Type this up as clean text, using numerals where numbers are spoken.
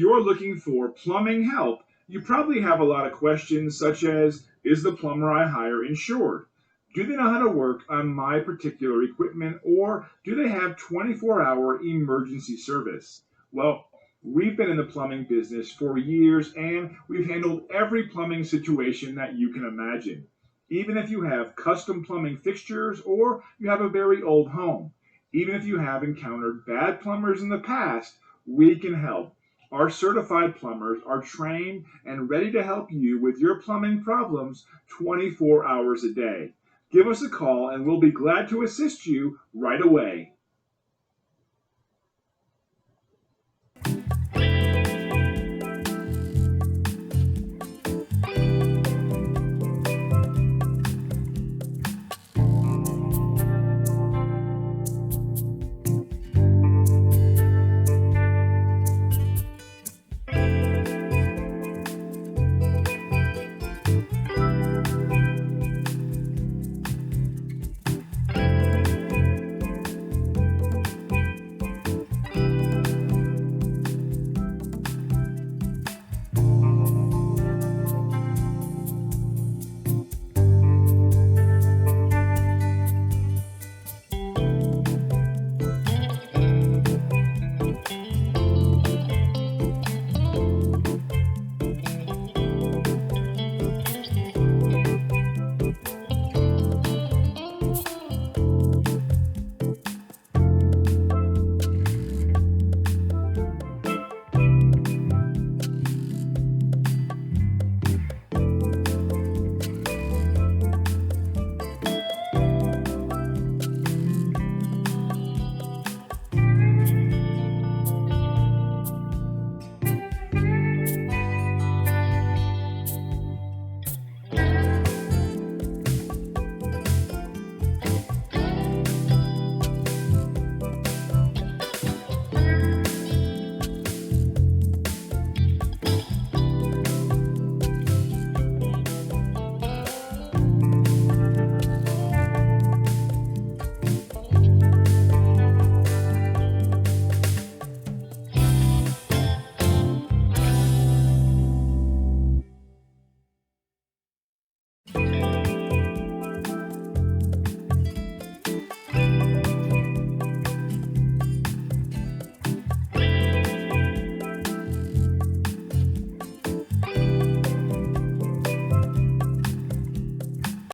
you're looking for plumbing help, you probably have a lot of questions such as, is the plumber I hire insured? Do they know how to work on my particular equipment, or do they have 24-hour emergency service? Well, we've been in the plumbing business for years and we've handled every plumbing situation that you can imagine. Even if you have custom plumbing fixtures or you have a very old home, even if you have encountered bad plumbers in the past, we can help. Our certified plumbers are trained and ready to help you with your plumbing problems 24 hours a day. Give us a call and we'll be glad to assist you right away.